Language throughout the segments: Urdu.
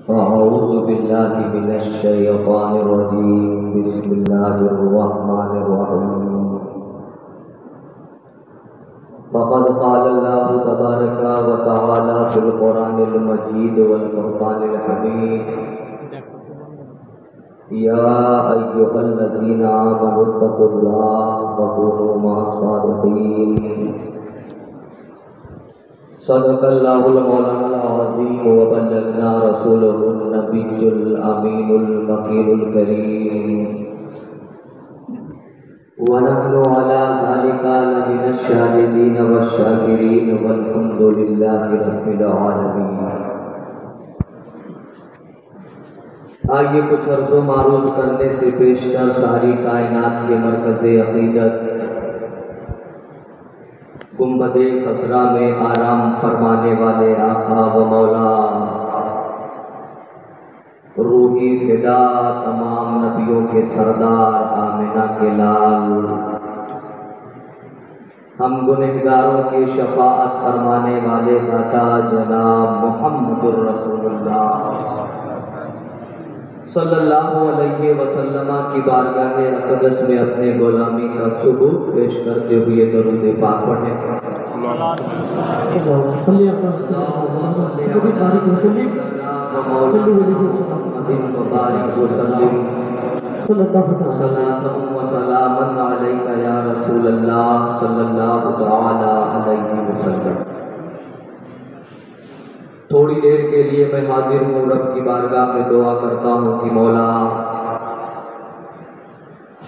أعوذ بالله من الشيطان الرجيم. بسم الله الرحمن الرحيم. فقد قال الله تبارك وتعالى في القرآن المجيد والفرقان الحميد: يا أيها الذين آمنوا اتقوا الله وكونوا مع الصادقين. صدق الله المولانا العظيم وبلغنا رسوله النبي الأمين المكين الكريم، ونحن على ذلك لمن الشاهدين والشاكرين والحمد لله رب العالمين. آئیے کچھ عرض و معروض کرنے سے پیشتر ساری کائنات کے مرکز عقیدت گنبد خضرا میں آرام فرمانے والے آقا و مولا روحی فدا تمام نبیوں کے سردار آمنہ کے لال، ہم گنہگاروں کی شفاعت فرمانے والے داتا جناب محمد الرسول اللہ صلی اللہ علیہ وسلم کی بارگاہ اقدس میں اپنے غلامی کا ثبوت پیش کرتے ہوئے درود پاک پڑھیں. سلام علیک یا رسول اللہ صلی اللہ تعالی علیہ وسلم. تھوڑی دیر کے لیے میں حاضر ہوں رب کی بارگاہ میں دعا کرتا ہوں کہ مولا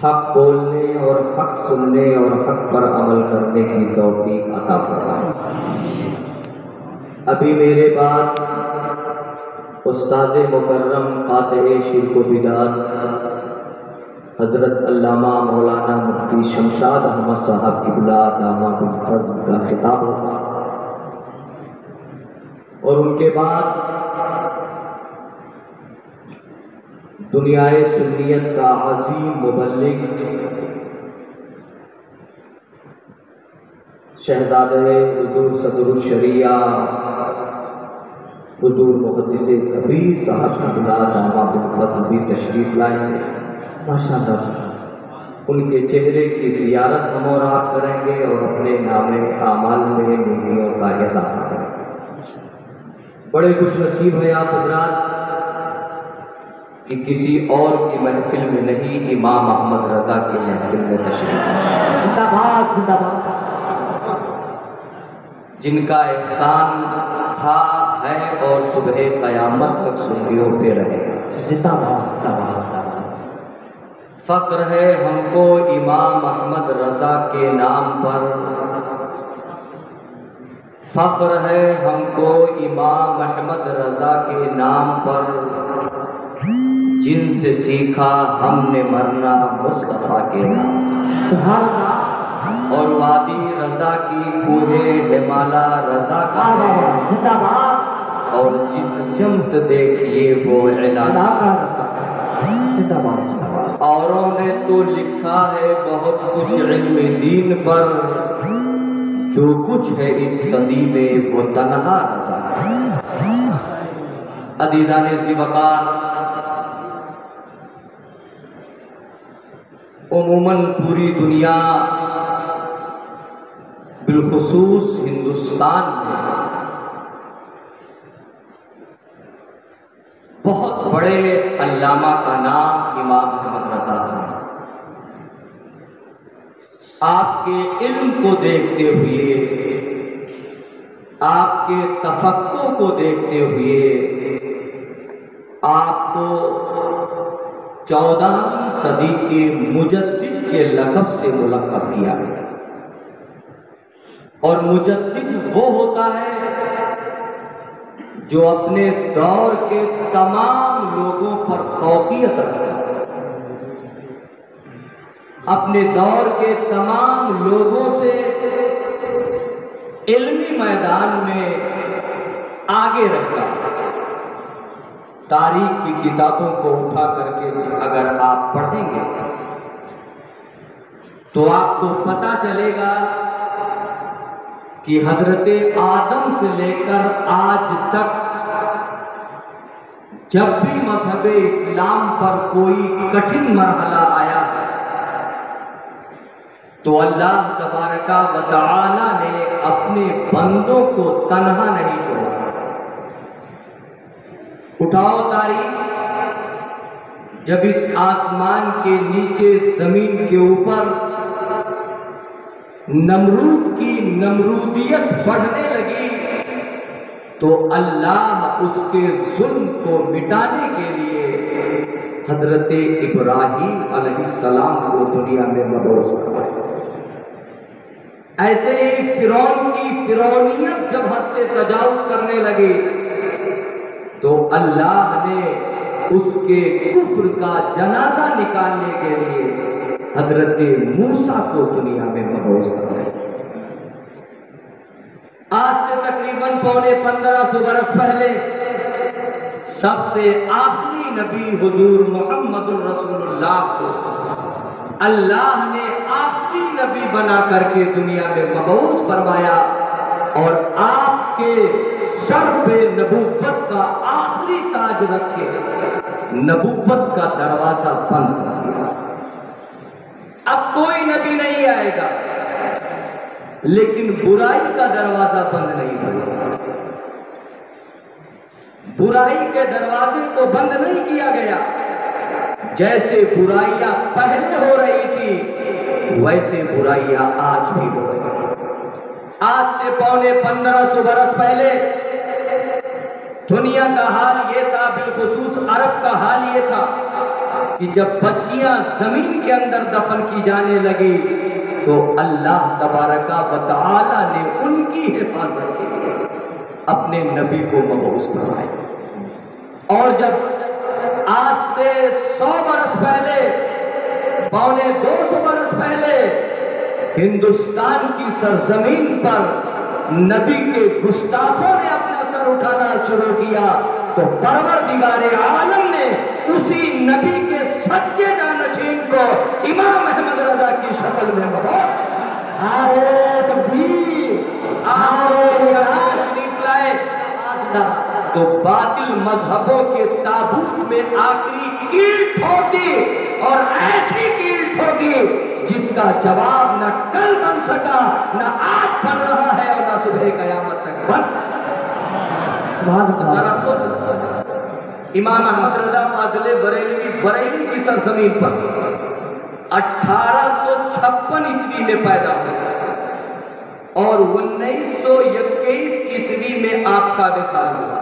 حق بولنے اور حق سننے اور حق پر عمل کرنے کی توفیق عطا فرمائے. ابھی میرے بعد استاد مکرم قاطع شرک و بدعت حضرت علامہ مولانا مفتی شمشاد احمد صاحب قبلہ داماد الفضل کا خطاب ہوگا، اور ان کے بعد دنیائے سنیت کا عظیم مبلغ شہزادہ حضور صدر الشریعہ حضور محدث کبیر صاحب قبلہ داماد الفضل بھی تشریف لائیں. ماشاءاللہ ان کے چہرے کی زیارت ہم اور آپ کریں گے اور اپنے نام اعمال میں نیکیوں کا اضافہ کریں گے. بڑے خوش نصیب ہیں آپ حضرات کہ کسی اور کی محفل میں نہیں، امام احمد رضا کی محفل میں تشریف ہے. زندہ باد زندہ باد. جن کا احسان تھا ہے اور صبح قیامت تک سنگیوں پہ رہے. زندہ باد زندہ باد زندہ باد. فخر ہے ہم کو امام احمد رضا کے نام پر، فخر ہے ہم کو امام احمد رضا کے نام پر، جن سے سیکھا ہم نے مرنا مصطفیٰ کے نام. سبحان اللہ. اور وادی رضا کی کوہ ہمالا رضا کا ہے. زندہ باد. اور جس سمت دیکھیے وہ علاقہ کا رضا. زندہ باد زندہ باد. اوروں نے تو لکھا ہے بہت کچھ علم دین پر، جو کچھ ہے اس صدی میں وہ تنہا رضا ہے. عزیزان ذی وقار، عموماً پوری دنیا بالخصوص ہندوستان میں بہت بڑے علامہ کا نام امام احمد رضا ہے. آپ کے علم کو دیکھتے ہوئے، آپ کے تفقہ کو دیکھتے ہوئے آپ کو 14ویں صدی کے مجدد کے لقب سے ملقب کیا گیا. اور مجدد وہ ہوتا ہے جو اپنے دور کے تمام لوگوں پر فوقیت رکھتا ہے، اپنے دور کے تمام لوگوں سے علمی میدان میں آگے رہتا ہے. تاریخ کی کتابوں کو اٹھا کر کے اگر آپ پڑھیں گے تو آپ کو پتہ چلے گا کہ حضرت آدم سے لے کر آج تک جب بھی مذہب اسلام پر کوئی کٹھن مرحلہ آیا ہے تو اللہ تبارک و تعالی نے اپنے بندوں کو تنہا نہیں چھوڑا۔ اٹھاؤ تاریخ، جب اس آسمان کے نیچے زمین کے اوپر نمرود کی نمرودیت بڑھنے لگی تو اللہ اس کے ظلم کو مٹانے کے لیے حضرت ابراہیم علیہ السلام کو دنیا میں مبعوث کروایا۔ ایسے ہی فرعون کی فرعونیت جب حد سے تجاوز کرنے لگی تو اللہ نے اس کے کفر کا جنازہ نکالنے کے لیے حضرت موسیٰ کو دنیا میں مبعوث کروایا۔ آج سے تقریباً 1500 برس پہلے سب سے آخری نبی حضور محمد رسول اللہ کو اللہ نے آخری نبی بنا کر کے دنیا میں مبعوث فرمایا اور آپ کے سر پہ نبوت کا آخری تاج رکھ کے نبوت کا دروازہ بند کر دیا۔ اب کوئی نبی نہیں آئے گا لیکن برائی کا دروازہ بند نہیں ہوگا۔ برائی کے دروازے کو بند نہیں کیا گیا۔ جیسے برائیاں پہلے ہو رہی تھی ویسے برائیاں آج بھی ہو رہی ہیں۔ آج سے 1500 برس پہلے دنیا کا حال یہ تھا، بالخصوص عرب کا حال یہ تھا کہ جب بچیاں زمین کے اندر دفن کی جانے لگی تو اللہ تبارک و تعالی نے ان کی حفاظت کے لیے اپنے نبی کو مبعوث کروایا۔ اور جب آج سے 100 برس پہلے، 250 برس پہلے ہندوستان کی سرزمین پر نبی کے گستاخوں نے اپنا سر اٹھانا شروع کیا تو پروردگار عالم نے اسی نبی کے سچے جانشین کو امام احمد رضا کی شکل میں مبعوث شریف لائے تو باطل مذہبوں کے تابوت میں آخری کیل ٹھوک دی، اور ایسی کیل ٹھوکی جس کا جواب نہ کل بن سکا، نہ آج بن رہا ہے اور نہ صبح قیامت تک بن سکا۔ ذرا سوچ، امام احمد رضا فاضل بریلوی کی سرزمین پر 1856 عیسوی میں پیدا ہوئے اور 1921 عیسوی میں آپ کا وصال ہوا۔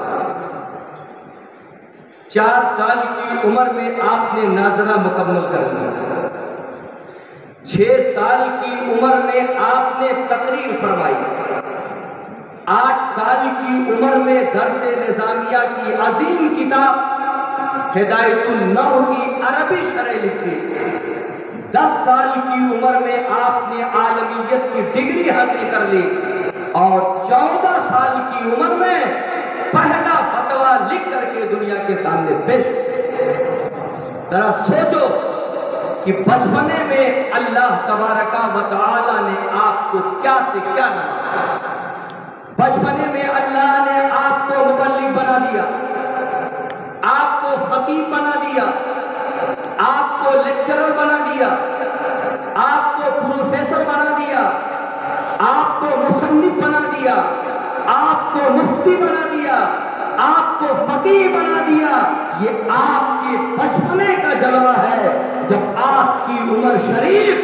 4 سال کی عمر میں آپ نے ناظرہ مکمل کر لیا۔ 6 سال کی عمر میں آپ نے تقریر فرمائی۔ 8 سال کی عمر میں درس نظامیہ کی عظیم کتاب ہدایت النحو کی عربی شرح لکھی۔ 10 سال کی عمر میں آپ نے عالمیت کی ڈگری حاصل کر لی اور 14 سال کی عمر میں پہلا فتویٰ لکھ کر کے دنیا کے سامنے پیش کیا۔ ذرا سوچو کہ بچپنے میں اللہ تبارک و تعالی نے آپ کو کیا سے کیا نوازا۔ بچپنے میں اللہ نے آپ کو مبلغ بنا دیا، آپ کو خطیب بنا دیا، آپ کو لیکچرر بنا دیا، آپ کو پروفیسر بنا دیا، آپ کو مصنف بنا دیا، آپ کو مفتی بنا دیا، آپ کو فقیہ بنا دیا۔ یہ آپ کے بچپنے کا جلوہ ہے۔ جب آپ کی عمر شریف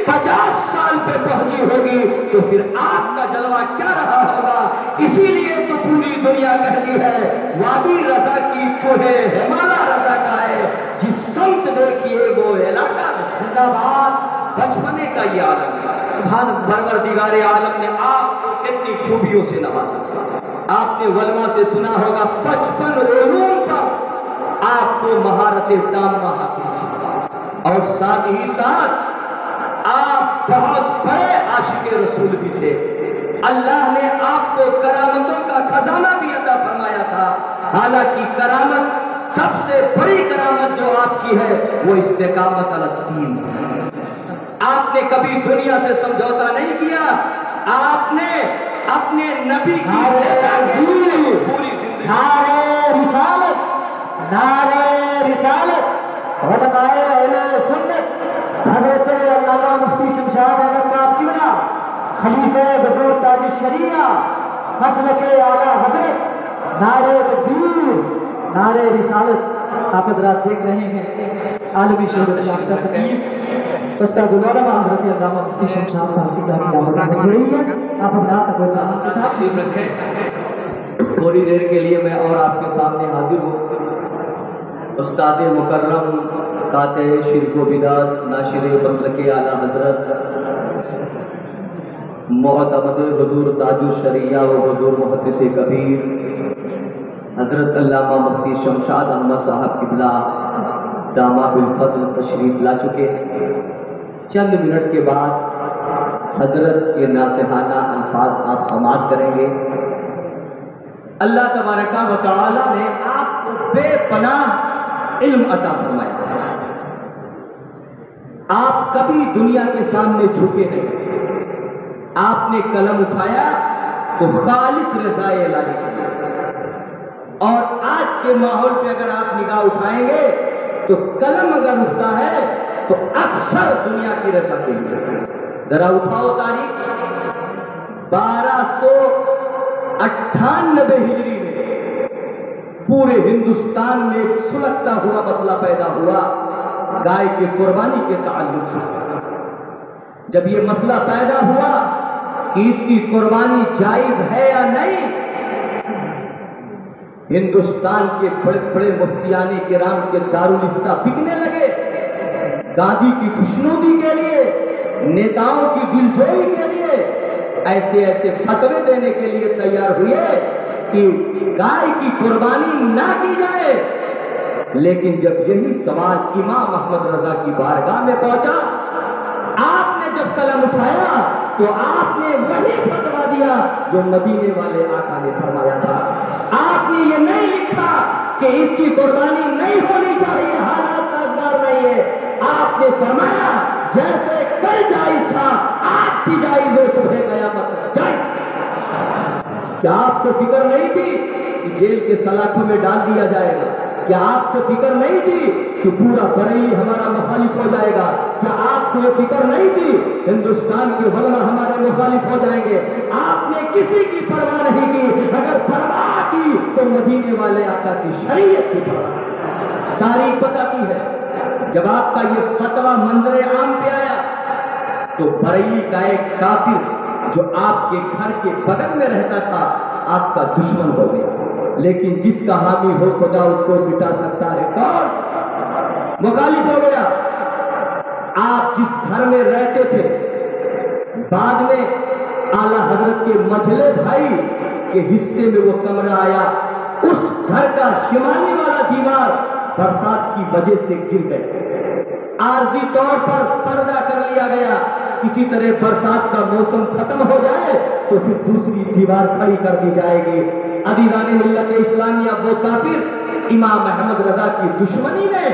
50 سال پہ پہنچی ہوگی تو پھر آپ کا جلوہ کیا رہا ہوگا۔ اسی لیے تو پوری دنیا کہتی ہے وادی رضا کی کوہ ہمالا رضا کا ہے، جس سمت دیکھیے وہ علاقہ زندہ باد۔ بچپنے کا یہ عالم ہے۔ سبحان اللہ، پروردگار عالم نے آپ کو اتنی خوبیوں سے نوازا۔ آپ نے علماء سے سنا ہوگا 55 علوم پر آپ کو مہارت تامہ حاصل تھی، اور ساتھ ہی ساتھ آپ بہت بڑے عاشق رسول بھی تھے۔ اللہ نے آپ کو کرامتوں کا خزانہ بھی عطا فرمایا تھا۔ حالانکہ کرامت، سب سے بڑی کرامت جو آپ کی ہے وہ استقامت علی الدین ہے۔ آپ نے کبھی دنیا سے سمجھوتا نہیں کیا، آپ نے اپنے نبی کی پوری زندگی رسالت علمائے اہل سنت حضرت علامہ مفتی شمشاد احمد صاحب قبلہ خلیفہ بزرگ تاج الشریعہ مسلک اعلیٰ حضرت نعرہ تکبیر نعرہ رسالت آپ حضرات دیکھ رہے ہیں عالمی شہرت یافتہ خطیب استاد العلماء حضرت علامہ مفتی شمشاد صاحب قبلہ کی دعوت ہو رہی ہے آپ حضرات اپنے کام کے ساتھ تشریف رکھیں تھوڑی دیر کے لیے میں اور آپ کے سامنے حاضر ہوں استاد مکرم قاطع شرک و بدعت ناشر مسلک اعلیٰ حضرت معتمد حضور تاج الشریعہ و حضور محدث کبیر حضرت علامہ مفتی شمشاد احمد صاحب قبلہ دامہ بالفضل تشریف لا چکے چند منٹ کے بعد حضرت کے ناصحانہ الفاظ آپ سماعت کریں گے اللہ تبارک و تعالی نے آپ کو بے پناہ علم عطا فرمایا تھا آپ کبھی دنیا کے سامنے جھکے نہیں آپ نے قلم اٹھایا تو خالص رضا الہی کے لیے اور آج کے ماحول پہ اگر آپ نگاہ اٹھائیں گے تو قلم اگر اٹھتا ہے تو اکثر دنیا کی رضا کے لیے ذرا اٹھاؤ تاریخ 1298 ہجری میں پورے ہندوستان میں ایک سلگتا ہوا مسئلہ پیدا ہوا گائے کی قربانی کے تعلق سے جب یہ مسئلہ پیدا ہوا کہ اس کی قربانی جائز ہے یا نہیں ہندوستان کے بڑے بڑے مفتیان کرام کے دارالافتاء بکنے لگے گاندھی کی خوشنودی کے لیے نیتاؤں کی دلجوئی کے لیے ایسے ایسے فتوے دینے کے لیے تیار ہوئے کہ گائے کی قربانی نہ کی جائے لیکن جب یہی سوال امام احمد رضا کی بارگاہ میں پہنچا آپ نے جب قلم اٹھایا تو آپ نے وہی فتویٰ دیا جو مدینے والے آقا نے فرمایا تھا آپ نے یہ نہیں لکھا کہ اس کی قربانی نہیں ہونی چاہیے حالات سازگار نہیں ہے آپ نے فرمایا جیسے کل جائز تھا آج بھی جائز ہے صبح قیامت جائز کیا آپ کو فکر نہیں تھی کہ جیل کے سلاخوں میں ڈال دیا جائے گا کیا آپ کو فکر نہیں تھی کہ پورا بریلی ہمارا مخالف ہو جائے گا کیا آپ کو یہ فکر نہیں تھی ہندوستان کے علماء ہمارے مخالف ہو جائیں گے آپ نے کسی کی پرواہ نہیں کی اگر پرواہ کی تو مدینے والے آقا کی شریعت کی پرواہ تاریخ بتاتی ہے جب آپ کا یہ فتویٰ منظر عام پہ آیا تو بریلی کا ایک کافر جو آپ کے گھر کے بغل میں رہتا تھا آپ کا دشمن ہو گیا لیکن جس کا حامی ہو خدا اس کو مٹا سکتا ہے کون مخالف ہو گیا آپ جس گھر میں رہتے تھے بعد میں اعلیٰ حضرت کے مجھلے بھائی کے حصے میں وہ کمرہ آیا اس گھر کا شمالی والا دیوار برسات کی وجہ سے گر گئے عارضی طور پر پردہ کر لیا گیا کسی طرح برسات کا موسم ختم ہو جائے تو پھر دوسری دیوار کھڑی کر دی جائے گی عزیزان ملت اسلامیہ وہ کافر امام احمد رضا کی دشمنی میں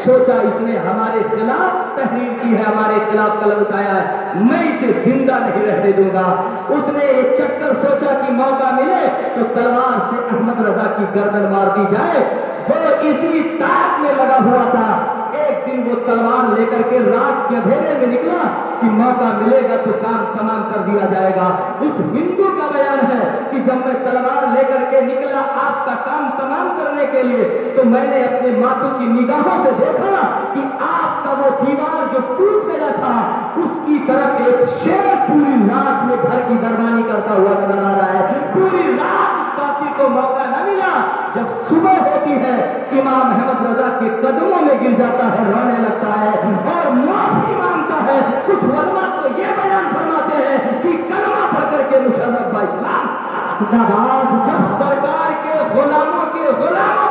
سوچا اس نے ہمارے خلاف تحریر کی ہے ہمارے خلاف قلم اٹھایا ہے میں اسے زندہ نہیں رہنے دوں گا اس نے ایک چکر سوچا کہ موقع ملے تو تلوار سے احمد رضا کی گردن مار دی جائے وہ اسی تاک میں لگا ہوا تھا ایک دن وہ تلوار لے کر کے رات کے اندھیرے میں نکلا کہ موقع ملے گا تو کام تمام کر دیا جائے گا اس ہندو کا بیان ہے کہ جب میں تلوار لے کر کے نکلا آپ کا کام تمام کرنے کے لیے تو میں نے اپنے ماتھوں کی نگاہوں سے دیکھا کہ آپ کا وہ دیوار جو ٹوٹ گیا تھا اس کی طرف ایک شیر پوری رات میں گھر کی دربانی کرتا ہوا نظر آ رہا ہے پوری رات اس کافر کو موقع نہ ملا جب صبح ہوتی ہے امام احمد رضا کے قدموں میں گر جاتا ہے رونے لگتا ہے اور معافی مانگتا ہے کچھ علماء تو یہ بیان فرماتے ہیں کہ کلمہ پڑھ کر کے مشرف با اسلام جب سرکار کے غلاموں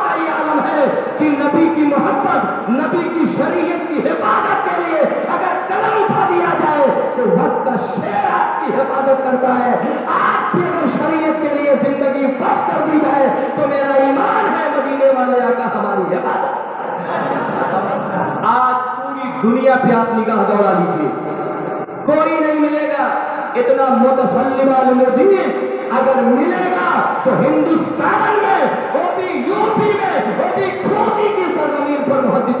کا یہ عالم ہے کہ نبی کی محبت نبی کی شریعت کی حفاظت کے لیے اگر قلم اٹھا دیا جائے تو وقت کا شیر آپ کی حفاظت کرتا ہے آپ کی اگر شریعت کے لیے زندگی وقف کر دی جائے تو میرا ایمان ہے مدینے والے آقا ہماری حفاظت آج پوری دنیا پہ آپ نگاہ دوڑا لیجیے کوئی نہیں ملے گا اتنا متسلم عالم دین اگر ملے گا تو ہندوستان میں وہ بھی یوپی میں وہ بھی کھوسی کی سرزمین پر محدث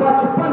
55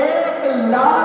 1,00,000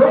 2